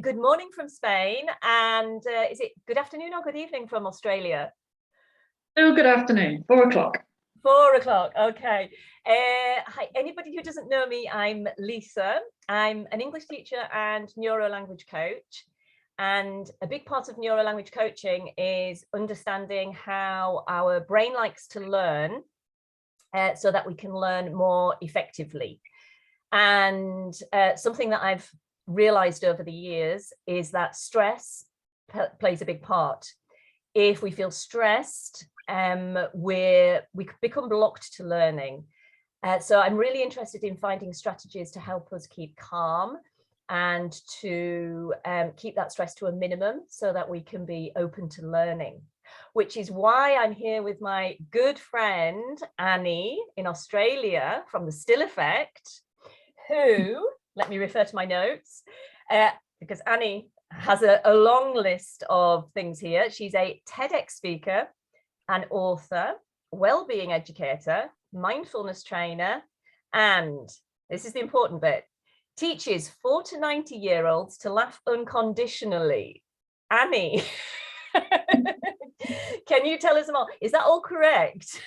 Good morning from Spain, and is it good afternoon or good evening from Australia? Oh, good afternoon, 4 o'clock. 4 o'clock, okay. Hi, anybody who doesn't know me, I'm Lisa. I'm an English teacher and neuro-language coach. And a big part of neuro-language coaching is understanding how our brain likes to learn so that we can learn more effectively. And something that I've realized over the years is that stress plays a big part. If we feel stressed, we become blocked to learning. So I'm really interested in finding strategies to help us keep calm and to keep that stress to a minimum so that we can be open to learning, which is why I'm here with my good friend Annie in Australia from the Still Effect, who, let me refer to my notes, because Annie has a long list of things here. She's a TEDx speaker, an author, well-being educator, mindfulness trainer, and this is the important bit, teaches 4 to 90-year-olds to laugh unconditionally. Annie, can you tell us more? Is that all correct?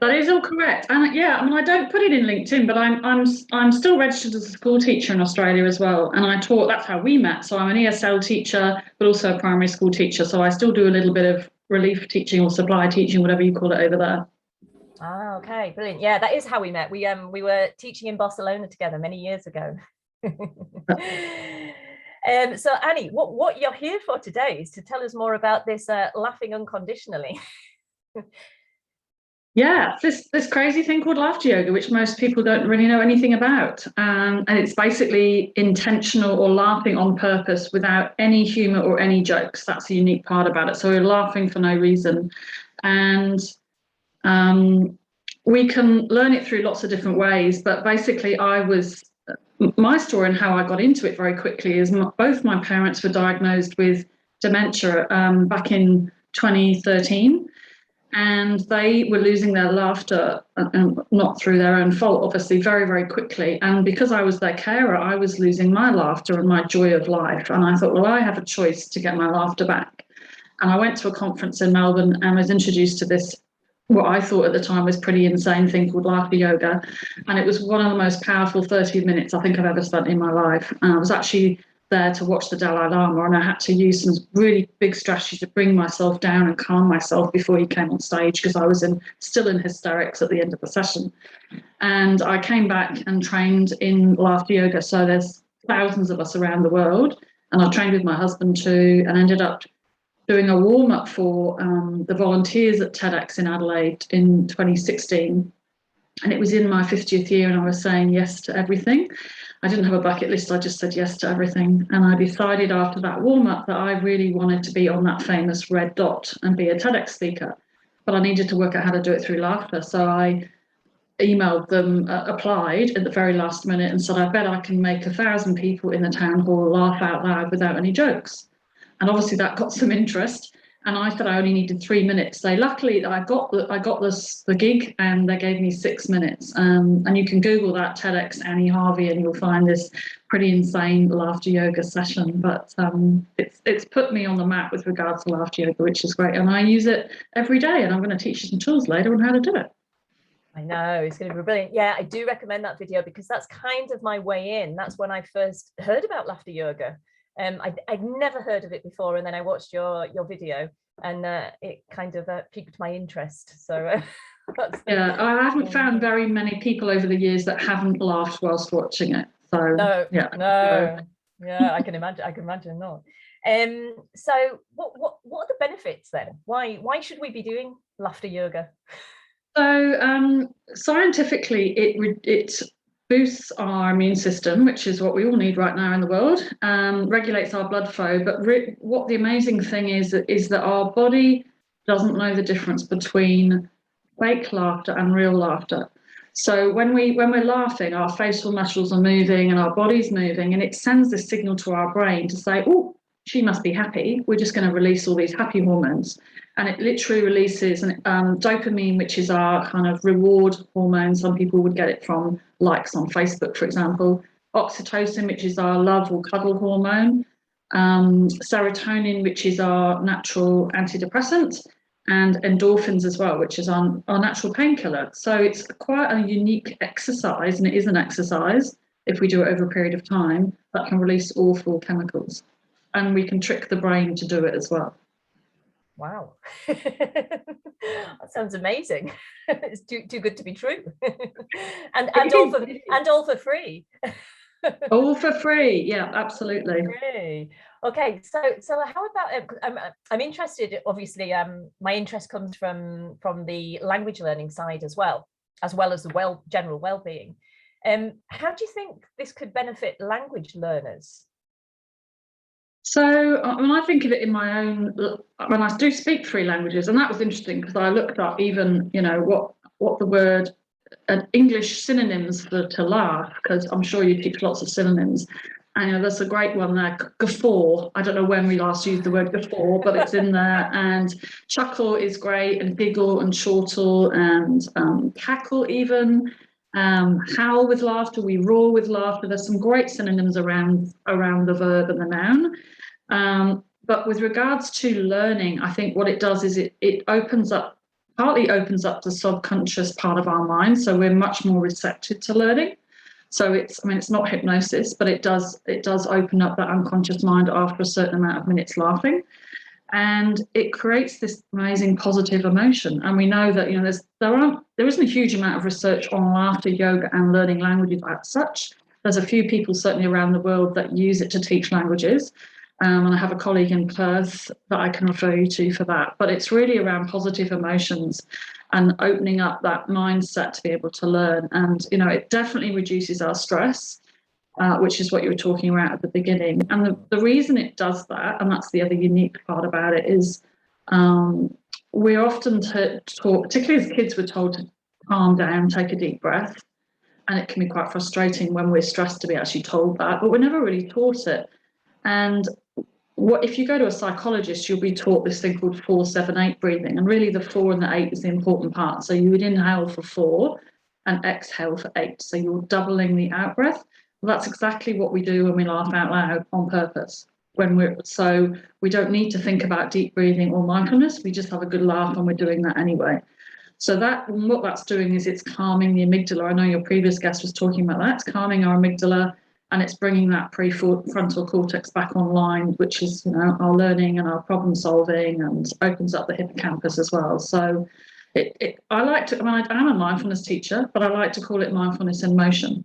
That is all correct, and yeah, I mean, I don't put it in LinkedIn, but I'm still registered as a school teacher in Australia as well, and I taught. That's how we met. So I'm an ESL teacher, but also a primary school teacher. So I still do a little bit of relief teaching or supply teaching, whatever you call it over there. Ah, okay, brilliant. Yeah, that is how we met. We were teaching in Barcelona together many years ago. So Annie, what you're here for today is to tell us more about this laughing unconditionally. Yeah, this crazy thing called laughter yoga, which most people don't really know anything about, and it's basically intentional or laughing on purpose without any humor or any jokes. That's the unique part about it. So we're laughing for no reason, and we can learn it through lots of different ways. But basically, my story and how I got into it very quickly is both my parents were diagnosed with dementia back in 2013. And they were losing their laughter, not through their own fault, obviously, very, very quickly. And because I was their carer, I was losing my laughter and my joy of life. And I thought, well, I have a choice to get my laughter back. And I went to a conference in Melbourne and was introduced to this, what I thought at the time was pretty insane thing called laughter yoga. And it was one of the most powerful 30 minutes I think I've ever spent in my life. And I was actually there to watch the Dalai Lama, and I had to use some really big strategy to bring myself down and calm myself before he came on stage, because I was still in hysterics at the end of the session. And I came back and trained in laughter yoga. So there's thousands of us around the world, and I trained with my husband too, and ended up doing a warm-up for the volunteers at TEDx in Adelaide in 2016. And it was in my 50th year, and I was saying yes to everything. I didn't have a bucket list, I just said yes to everything. And I decided after that warm-up that I really wanted to be on that famous red dot and be a TEDx speaker. But I needed to work out how to do it through laughter. So I emailed them, applied at the very last minute and said, I bet I can make 1,000 people in the town hall laugh out loud without any jokes. And obviously that got some interest. And I said I only needed 3 minutes. So luckily I got the gig, and they gave me 6 minutes. And you can Google that, TEDx Annie Harvey, and you'll find this pretty insane laughter yoga session. But it's put me on the map with regards to laughter yoga, which is great. And I use it every day, and I'm going to teach you some tools later on how to do it. I know, it's going to be brilliant. Yeah, I do recommend that video because that's kind of my way in. That's when I first heard about laughter yoga. I'd never heard of it before, and then I watched your video, and it kind of piqued my interest. So yeah, I haven't found very many people over the years that haven't laughed whilst watching it. So yeah, I can imagine not. So what are the benefits then? Why should we be doing laughter yoga? So scientifically, it boosts our immune system, which is what we all need right now in the world, regulates our blood flow. But what the amazing thing is that our body doesn't know the difference between fake laughter and real laughter. So when we're laughing, our facial muscles are moving and our body's moving, and it sends this signal to our brain to say, oh, she must be happy. We're just going to release all these happy hormones. And it literally releases dopamine, which is our kind of reward hormone. Some people would get it from likes on Facebook, for example. oxytocin, which is our love or cuddle hormone, serotonin, which is our natural antidepressant, and endorphins as well, which is our natural painkiller. So it's quite a unique exercise, and it is an exercise, if we do it over a period of time, that can release awful chemicals. And we can trick the brain to do it as well. Wow. That sounds amazing. It's too good to be true. and all for free. All for free. Yeah, absolutely. Free. Okay, so how about I'm interested, obviously, my interest comes from the language learning side as well as the general well-being. How do you think this could benefit language learners? So when I think of it in my own, when I do speak 3 languages, and that was interesting because I looked up even, what the word English synonyms for to laugh, because I'm sure you teach lots of synonyms. And there's a great one there, guffaw. I don't know when we last used the word guffaw, but it's in there. And chuckle is great, and giggle and chortle and cackle even. Howl with laughter, we roar with laughter. There's some great synonyms around the verb and the noun. But with regards to learning, I think what it does is it partly opens up the subconscious part of our mind, so we're much more receptive to learning. So it's not hypnosis, but it does open up that unconscious mind after a certain amount of minutes laughing, and it creates this amazing positive emotion. And we know that there isn't a huge amount of research on laughter, yoga, and learning languages as such. There's a few people certainly around the world that use it to teach languages. And I have a colleague in Perth that I can refer you to for that. But it's really around positive emotions and opening up that mindset to be able to learn. And, it definitely reduces our stress, which is what you were talking about at the beginning. And the reason it does that, and that's the other unique part about it, is we're often taught, particularly as kids, we're told to calm down, take a deep breath. And it can be quite frustrating when we're stressed to be actually told that, but we're never really taught it. And if you go to a psychologist, you'll be taught this thing called 4-7-8 breathing, and really the 4 and the 8 is the important part. So you would inhale for 4 and exhale for 8. So you're doubling the out breath. Well, that's exactly what we do when we laugh out loud on purpose. So we don't need to think about deep breathing or mindfulness. We just have a good laugh, and we're doing that anyway. So what that's doing is it's calming the amygdala. I know your previous guest was talking about that. It's calming our amygdala, and it's bringing that prefrontal cortex back online, which is our learning and our problem solving, and opens up the hippocampus as well. So I am a mindfulness teacher, but I like to call it mindfulness in motion.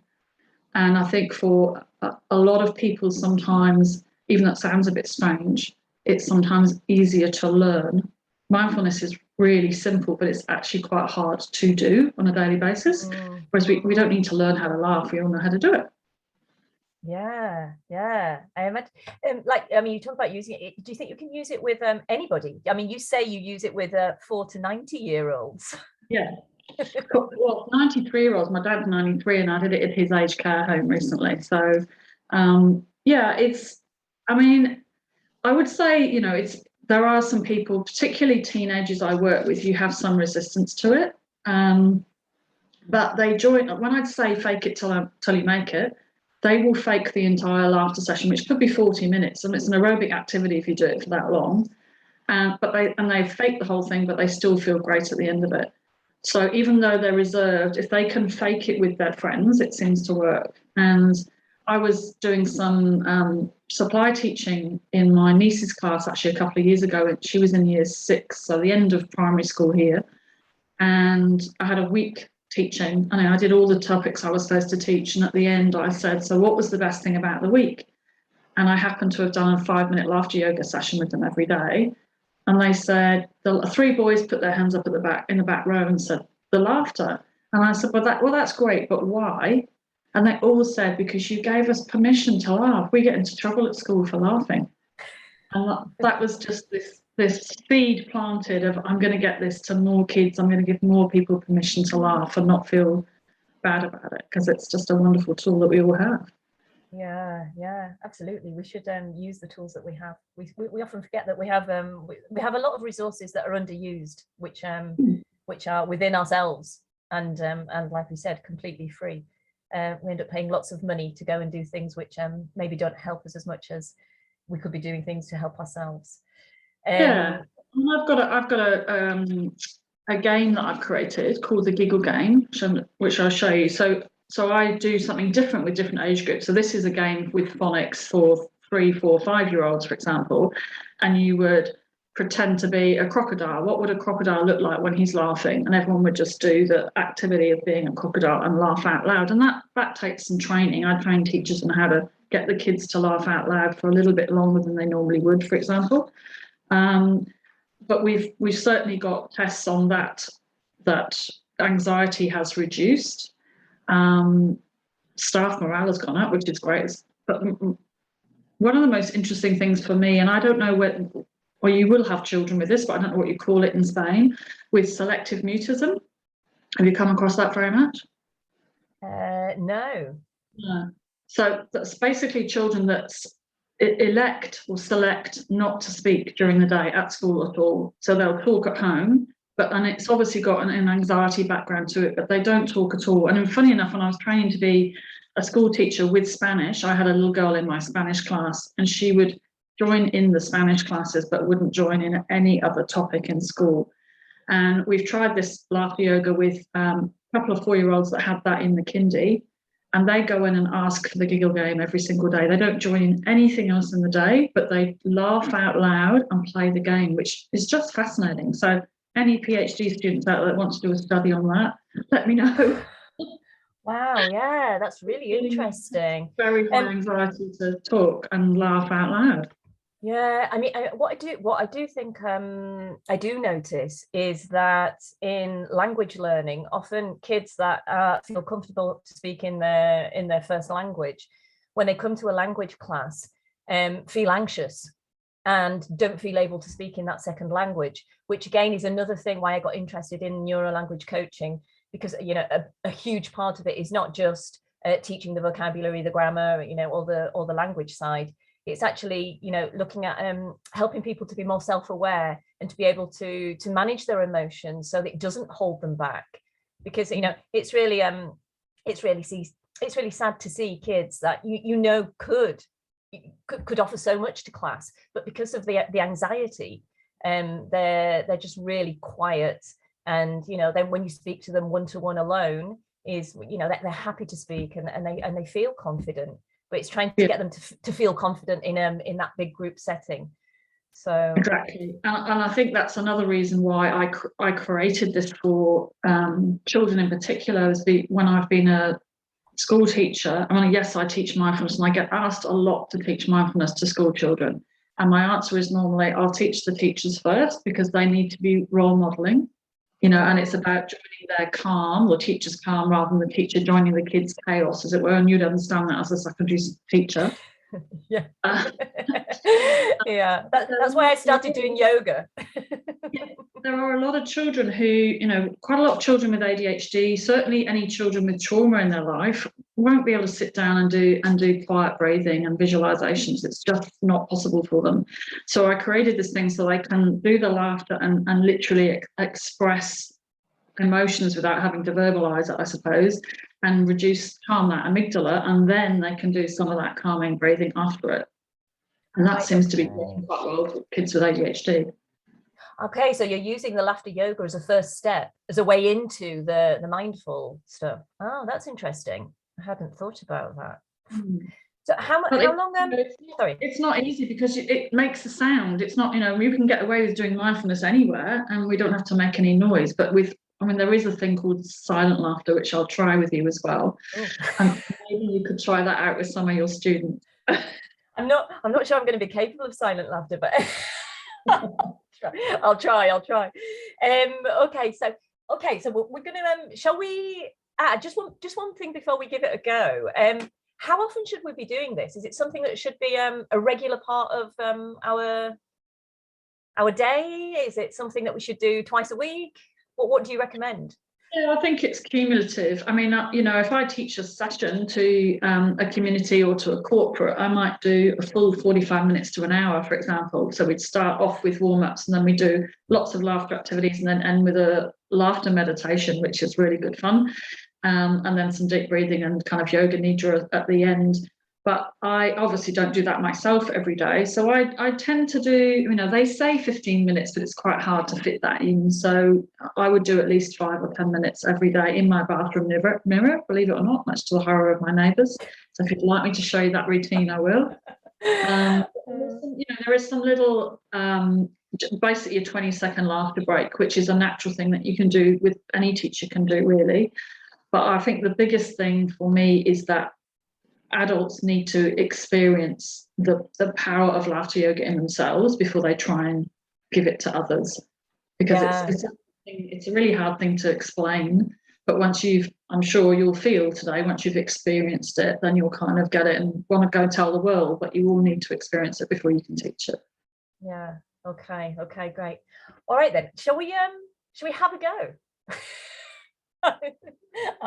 And I think for a lot of people, sometimes, even that sounds a bit strange, it's sometimes easier to learn. Mindfulness is really simple, but it's actually quite hard to do on a daily basis. Whereas we don't need to learn how to laugh. We all know how to do it. Yeah. I imagine, you talk about using it. Do you think you can use it with anybody? I mean, you say you use it with 4 to 90-year-olds. Yeah. Well, 93-year-olds. My dad's 93, and I did it at his aged care home recently. So, I would say, there are some people, particularly teenagers I work with, who have some resistance to it. But they join. When I'd say fake it till you make it, they will fake the entire laughter session, which could be 40 minutes, and it's an aerobic activity if you do it for that long. But they fake the whole thing, but they still feel great at the end of it. So even though they're reserved, if they can fake it with their friends, it seems to work. And I was doing some supply teaching in my niece's class actually a couple of years ago. She was in year 6, so the end of primary school here. And I had a week teaching, and I did all the topics I was supposed to teach. And at the end, I said, so what was the best thing about the week? And I happened to have done a 5-minute laughter yoga session with them every day. And they said, the 3 boys put their hands up at the back in the back row and said, the laughter. And I said, well, that's great, but why? And they all said, because you gave us permission to laugh. We get into trouble at school for laughing. And that was just this seed planted of, I'm going to get this to more kids. I'm going to give more people permission to laugh and not feel bad about it, because it's just a wonderful tool that we all have. Yeah, absolutely. We should use the tools that we have. We often forget that we have a lot of resources that are underused, which are within ourselves, and like we said, completely free. we end up paying lots of money to go and do things which maybe don't help us as much as we could be doing things to help ourselves. Yeah, I've got a game that I've created called the Giggle Game, which I'll show you. So I do something different with different age groups. So this is a game with phonics for 3, 4, 5-year-olds, for example, and you would pretend to be a crocodile. What would a crocodile look like when he's laughing? And everyone would just do the activity of being a crocodile and laugh out loud. And that takes some training. I train teachers on how to get the kids to laugh out loud for a little bit longer than they normally would, for example. But we've certainly got tests on that anxiety has reduced. Staff morale has gone up, which is great. But one of the most interesting things for me, and I don't know or you will have children with this, but I don't know what you call it in Spain, with selective mutism. Have you come across that very much? No. Yeah. So that's basically children that elect or select not to speak during the day at school at all. So they'll talk at home, and it's obviously got an anxiety background to it, but they don't talk at all. And funny enough, when I was training to be a school teacher with Spanish, I had a little girl in my Spanish class, and she would join in the Spanish classes, but wouldn't join in any other topic in school. And we've tried this laughter yoga with a couple of 4-year-olds that had that in the kindy. And they go in and ask for the Giggle Game every single day. They don't join in anything else in the day, but they laugh out loud and play the game, which is just fascinating. So any PhD students out there that want to do a study on that, let me know. Wow, yeah, that's really interesting. Very high anxiety to talk and laugh out loud. Yeah, I mean, what I do think I do notice is that in language learning, often kids that feel comfortable to speak in their first language, when they come to a language class, feel anxious and don't feel able to speak in that second language, which again is another thing why I got interested in neuro-language coaching, because a huge part of it is not just teaching the vocabulary, the grammar, all the language side. It's actually, looking at helping people to be more self-aware and to be able to manage their emotions so that it doesn't hold them back. Because it's really sad to see kids that could offer so much to class, but because of the anxiety, they're just really quiet. And then when you speak to them one-to-one alone, they're happy to speak and they feel confident. But it's trying to get them to feel confident in that big group setting. So exactly, and I think that's another reason why I created this for children in particular. When I've been a school teacher, I mean, yes, I teach mindfulness, and I get asked a lot to teach mindfulness to school children. And my answer is normally I'll teach the teachers first, because they need to be role modeling. And it's about joining their calm, or teacher's calm, rather than the teacher joining the kids' chaos, as it were. And you'd understand that as a secondary teacher. Yeah. Yeah, that's why I started doing yoga. There are a lot of children who, quite a lot of children with ADHD, certainly any children with trauma in their life, won't be able to sit down and do quiet breathing and visualizations. It's just not possible for them. So I created this thing so they can do the laughter and literally express emotions without having to verbalize it, I suppose, and calm that amygdala, and then they can do some of that calming breathing after it. And that seems to be working quite well for kids with ADHD. Okay, so you're using the laughter yoga as a first step, as a way into the mindful stuff. Oh, that's interesting. I hadn't thought about that. So how long? Sorry, it's not easy because it makes a sound. It's not, you can get away with doing mindfulness anywhere, and we don't have to make any noise. But there is a thing called silent laughter, which I'll try with you as well. And maybe you could try that out with some of your students. I'm not sure I'm going to be capable of silent laughter, but I'll try. Okay, so we're going to shall we just one thing before we give it a go. How often should we be doing this? Is it something that should be a regular part of our day? Is it something that we should do twice a week? What do you recommend? Yeah, I think it's cumulative. I mean, if I teach a session to a community or to a corporate, I might do a full 45 minutes to an hour, for example. So we'd start off with warm-ups, and then we do lots of laughter activities, and then end with a laughter meditation, which is really good fun. and then some deep breathing and kind of yoga nidra at the end. But I obviously don't do that myself every day. So I tend to do, you know, they say 15 minutes, but it's quite hard to fit that in. So I would do at least 5 or 10 minutes every day in my bathroom mirror, believe it or not, much to the horror of my neighbours. So if you'd like me to show you that routine, I will. There is some little, basically a 20-second laughter break, which is a natural thing that you can do, with any teacher can do really. But I think the biggest thing for me is that adults need to experience the power of laughter yoga in themselves before they try and give it to others, because it's a really hard thing to explain. But once I'm sure you'll feel today, once you've experienced it, then you'll kind of get it and want to go tell the world, but you will need to experience it before you can teach it. Yeah. Okay, great. All right then, shall we have a go?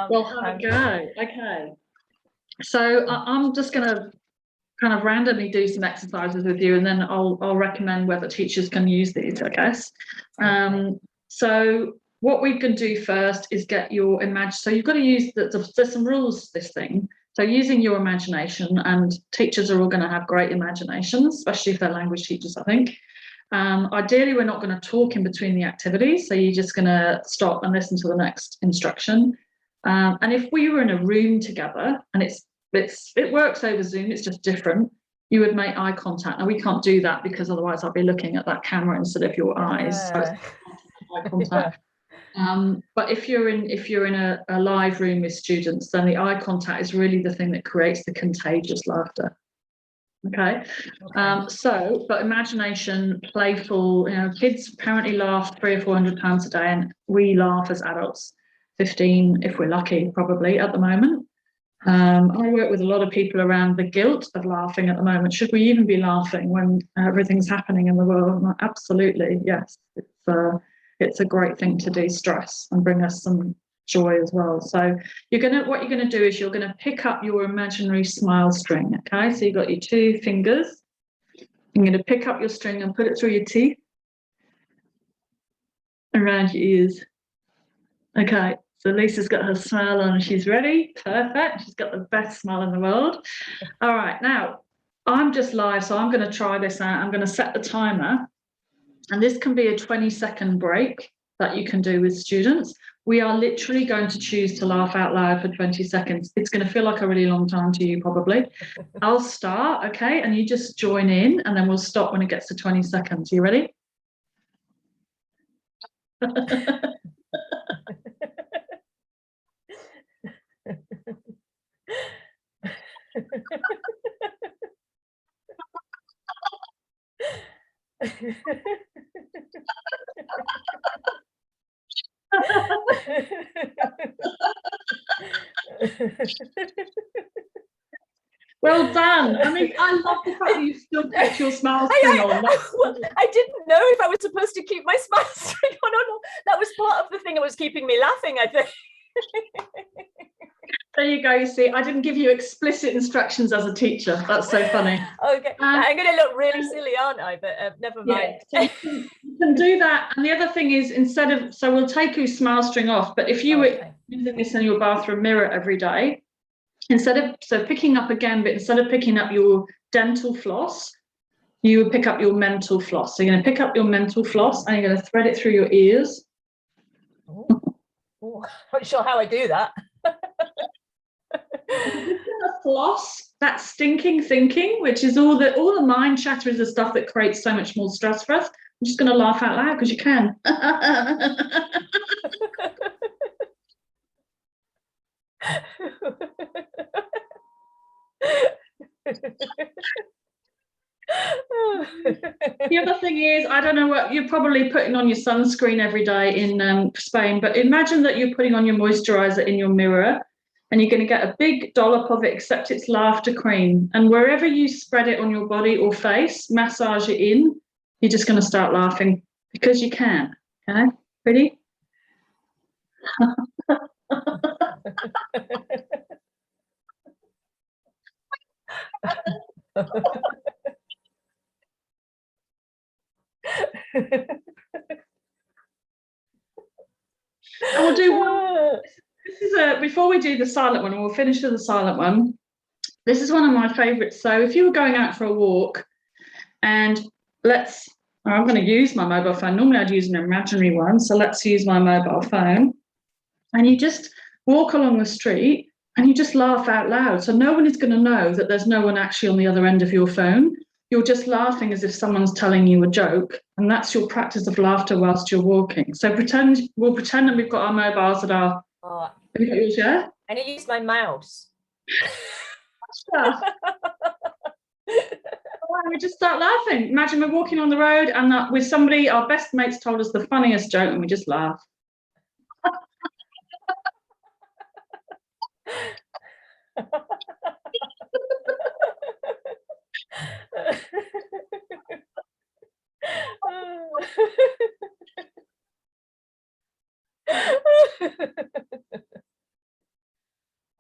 We'll have a go. Okay. So I'm just going to kind of randomly do some exercises with you, and then I'll recommend whether teachers can use these, I guess. Okay. So what we can do first is get your so you've got to use there's some rules to this thing. So using your imagination, and teachers are all going to have great imaginations, especially if they're language teachers, I think. Ideally, we're not going to talk in between the activities, so you're just going to stop and listen to the next instruction. And if we were in a room together, and it works over Zoom, it's just different, you would make eye contact. Now we can't do that because otherwise I'll be looking at that camera instead of your eyes. So it's eye contact. But if you're in a live room with students, then the eye contact is really the thing that creates the contagious laughter. Okay. But imagination, playful, kids apparently laugh 300 or 400 times a day, and we laugh as adults 15 if we're lucky, probably at the moment. I work with a lot of people around the guilt of laughing at the moment. Should we even be laughing when everything's happening in the world? Absolutely, yes. It's a great thing to de-stress and bring us some joy as well. So what you're gonna do is you're gonna pick up your imaginary smile string. Okay, so you've got your 2 fingers. You're gonna pick up your string and put it through your teeth, around your ears. Okay, so Lisa's got her smile on and she's ready. Perfect. She's got the best smile in the world. All right, now I'm just live, so I'm going to try this out. I'm going to set the timer, and this can be a 20-second break that you can do with students. We are literally going to choose to laugh out loud for 20 seconds. It's going to feel like a really long time to you, probably. I'll start, okay, and you just join in, and then we'll stop when it gets to 20 seconds. You ready? Well done. I mean, I love the fact that you still kept your smile string on. I didn't know if I was supposed to keep my smile string on or not. That was part of the thing that was keeping me laughing, I think. There you go. You see, I didn't give you explicit instructions as a teacher. That's so funny. Okay, I'm going to look really silly, aren't I? But never mind. Yeah, so you can do that. And the other thing is, so we'll take your smile string off, but if you were using this in your bathroom mirror every day, instead of picking up your dental floss, you would pick up your mental floss. So you're going to pick up your mental floss and you're going to thread it through your ears. I'm not sure how I do that. Floss, that stinking thinking, which is all the mind chatter, is the stuff that creates so much more stress for us. I'm just going to laugh out loud because you can. The other thing is, I don't know what you're probably putting on your sunscreen every day in Spain, but imagine that you're putting on your moisturizer in your mirror, and you're going to get a big dollop of it, except it's laughter cream. And wherever you spread it on your body or face, massage it in, you're just going to start laughing because you can. Okay, ready? I will do one. This is before we do the silent one, and we'll finish with the silent one. This is one of my favorites. So if you were going out for a walk, and I'm going to use my mobile phone. Normally I'd use an imaginary one. So let's use my mobile phone. And you just walk along the street and you just laugh out loud. So no one is going to know that there's no one actually on the other end of your phone. You're just laughing as if someone's telling you a joke. And that's your practice of laughter whilst you're walking. So we'll pretend that we've got our mobiles that are. Oh, Have you got yours, yeah? and I use my mouse. We just start laughing. Imagine we're walking on the road and with somebody, our best mates told us the funniest joke and we just laugh.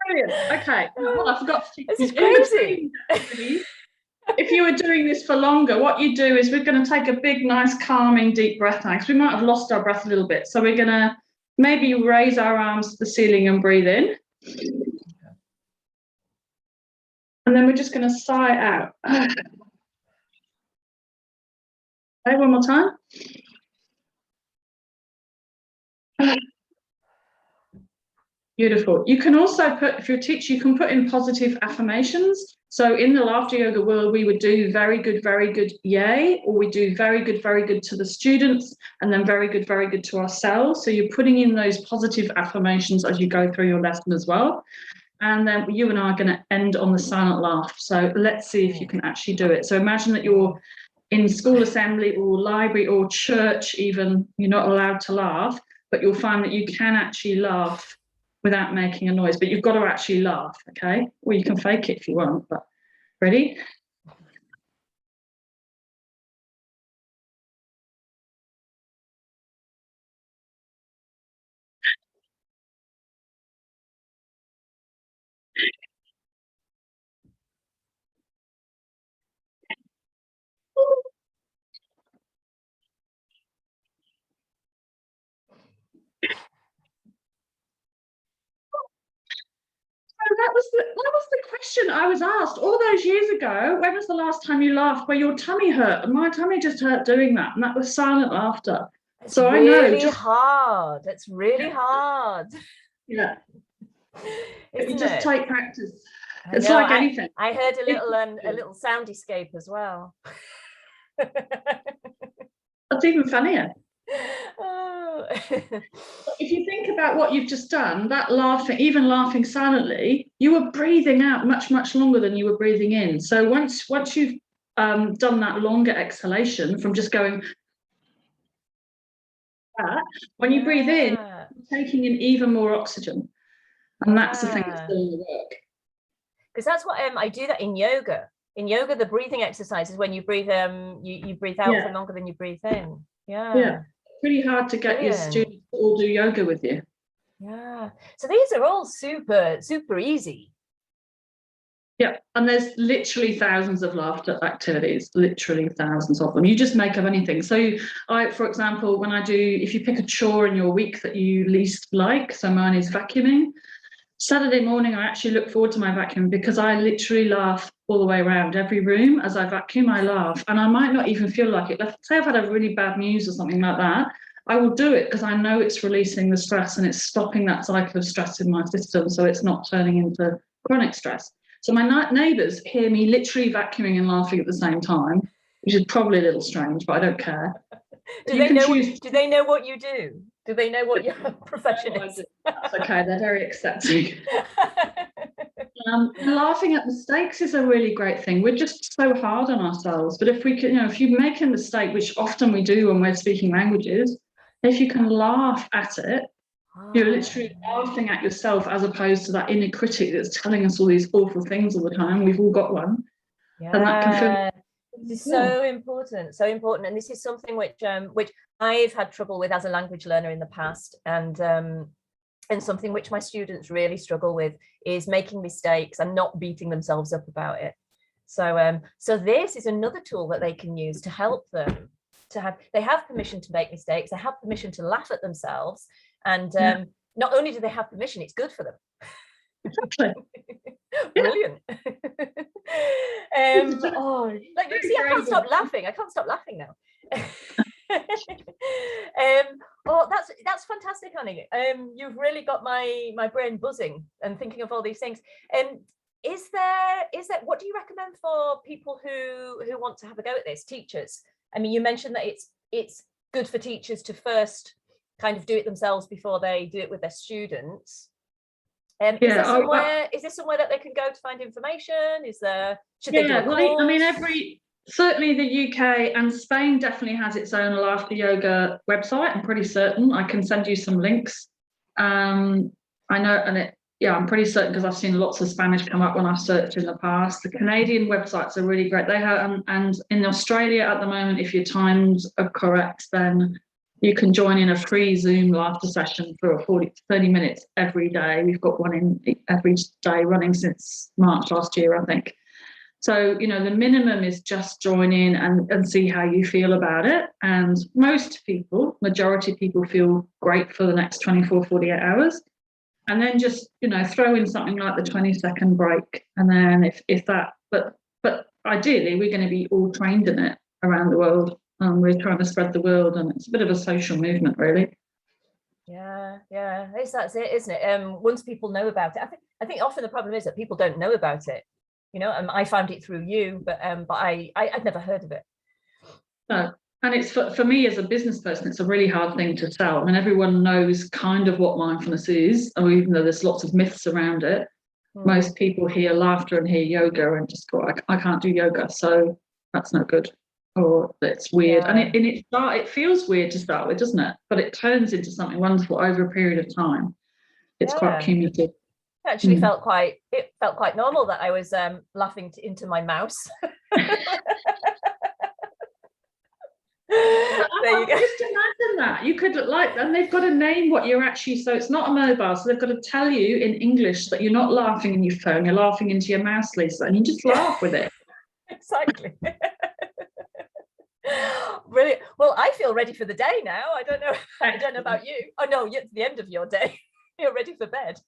Brilliant. Okay. Well, I forgot to This is crazy. If you were doing this for longer, what you do is we're going to take a big, nice, calming, deep breath now, because we might have lost our breath a little bit. So we're going to maybe raise our arms to the ceiling and breathe in. And then we're just going to sigh out. Okay, one more time. Beautiful. You can also put, if you're a teacher, you can put in positive affirmations. So in the laughter yoga world, we would do very good, yay, or we do very good to the students, and then very good to ourselves. So you're putting in those positive affirmations as you go through your lesson as well. And then you and I are going to end on the silent laugh. So let's see if you can actually do it. So imagine that you're in school assembly or library or church even, you're not allowed to laugh, but you'll find that you can actually laugh without making a noise, but you've got to actually laugh, okay? Or you can fake it if you want, but ready? That was the question I was asked all those years ago. When was the last time you laughed where your tummy hurt? And my tummy just hurt doing that, and that was silent laughter. It's so really I know hard. It's really hard. Yeah. Isn't you just it? take practice. It's like anything. I heard a little sound escape as well. That's even funnier. Oh. If you think about what you've just done, that laughing, even laughing silently, you were breathing out much longer than you were breathing in. So once you've done that longer exhalation from just going that, when you breathe in, you're taking in even more oxygen, and that's the thing that's doing the work. Because that's what I do that in yoga. In yoga, the breathing exercise is when you breathe you breathe out for longer than you breathe in. Yeah. Pretty hard to get your students to all do yoga with you. Yeah. So these are all super easy. Yeah, and there's literally thousands of laughter activities, literally thousands of them. You just make up anything. So for example, if you pick a chore in your week that you least like, so mine is vacuuming. Saturday morning, I actually look forward to my vacuum because I literally laugh all the way around. Every room, as I vacuum, I laugh. And I might not even feel like it. Let's say I've had a really bad news or something like that. I will do it because I know it's releasing the stress and it's stopping that cycle of stress in my system, so it's not turning into chronic stress. So my neighbours hear me literally vacuuming and laughing at the same time, which is probably a little strange, but I don't care. Do they know what you do? Do they know what your profession is? That's okay, they're very accepting. Laughing at mistakes is a really great thing. We're just so hard on ourselves, but if we can, if you make a mistake, which often we do when we're speaking languages, if you can laugh at it, you're literally laughing at yourself as opposed to that inner critic that's telling us all these awful things all the time. We've all got one. Yeah. And that can feel this is so important, and this is something which I've had trouble with as a language learner in the past, and something which my students really struggle with is making mistakes and not beating themselves up about it. So this is another tool that they can use to help them they have permission to make mistakes, they have permission to laugh at themselves, and not only do they have permission, it's good for them. Exactly. Brilliant. Oh, like you see, I can't stop laughing. I can't stop laughing now. Oh, that's fantastic, Annie. You've really got my brain buzzing and thinking of all these things. Is there what do you recommend for people who want to have a go at this, teachers? I mean, you mentioned that it's good for teachers to first kind of do it themselves before they do it with their students. Is there somewhere that they can go to find information? Should they do a course? I mean, certainly the UK and Spain definitely has its own laughter yoga website. I'm pretty certain. I can send you some links. I know, I'm pretty certain because I've seen lots of Spanish come up when I've searched in the past. The Canadian websites are really great. They have, and in Australia at the moment, if your times are correct, then you can join in a free Zoom laughter session for 40 to 30 minutes every day. We've got one in every day running since March last year, I think. So, the minimum is just join in and see how you feel about it. And majority of people feel great for the next 24, 48 hours. And then just, throw in something like the 20-second break. And then but ideally, we're going to be all trained in it around the world. We're trying to spread the word, and it's a bit of a social movement, really. Yeah, that's it, isn't it? Once people know about it, I think often the problem is that people don't know about it. I found it through you, but I'd never heard of it. No, and it's for me as a business person, it's a really hard thing to sell. I mean, everyone knows kind of what mindfulness is, or even though there's lots of myths around it. Most people hear laughter and hear yoga and just go, I can't do yoga, so that's no good. Or it's weird. Yeah. And it feels weird to start with, doesn't it? But it turns into something wonderful over a period of time. It's quite cumulative. It actually felt quite normal that I was laughing into my mouse. There you go. Just imagine that. You could and they've got to name what you're actually, so it's not a mobile, so they've got to tell you in English that you're not laughing in your phone, you're laughing into your mouse, Lisa, and you just laugh with it. Exactly. Brilliant. Well, I feel ready for the day now. I don't know about you. Oh no, it's the end of your day. You're ready for bed.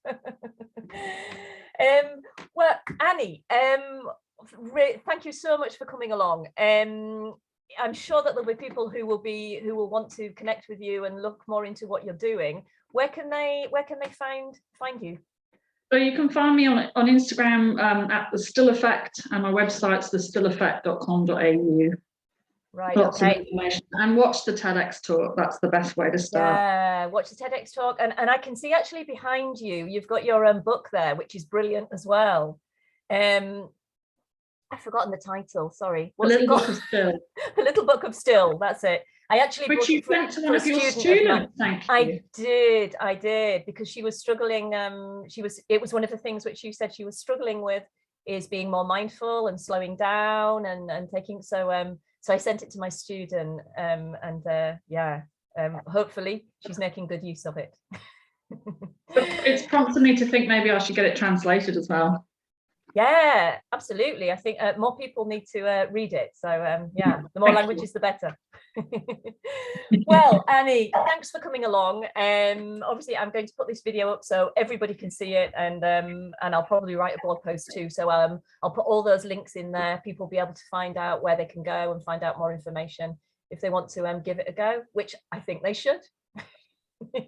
Well, Annie, thank you so much for coming along. I'm sure that there'll be people who will want to connect with you and look more into what you're doing. Where can they find you? So you can find me on Instagram at The Still Effect, and my website's thestilleffect.com.au. Right. Lots of information, and watch the TEDx talk. That's the best way to start. Yeah, watch the TEDx talk, and I can see actually behind you, you've got your book there, which is brilliant as well. I've forgotten the title. Sorry. What's it called? Book of Still. The Little Book of Still. That's it. I actually which you sent to one of your students. Thank you. I did because she was struggling. It was one of the things which you said she was struggling with is being more mindful and slowing down and taking so I sent it to my student hopefully she's making good use of it. It's prompted me to think maybe I should get it translated as well. Yeah, absolutely. I think more people need to read it. So the more languages, the better. Well, Annie, thanks for coming along. Obviously, I'm going to put this video up so everybody can see it, and I'll probably write a blog post too. So I'll put all those links in there. People will be able to find out where they can go and find out more information if they want to give it a go, which I think they should.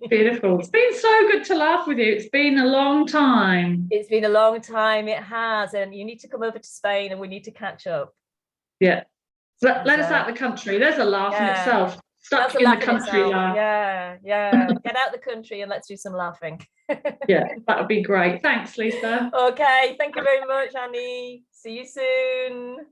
Beautiful. It's been so good to laugh with you. It's been a long time. It's been a long time. It has. And you need to come over to Spain and we need to catch up. Yeah. Let us out of the country. There's a laugh in itself. Stuck in the country laugh. Yeah. Get out the country and let's do some laughing. Yeah, that would be great. Thanks, Lisa. Okay. Thank you very much, Annie. See you soon.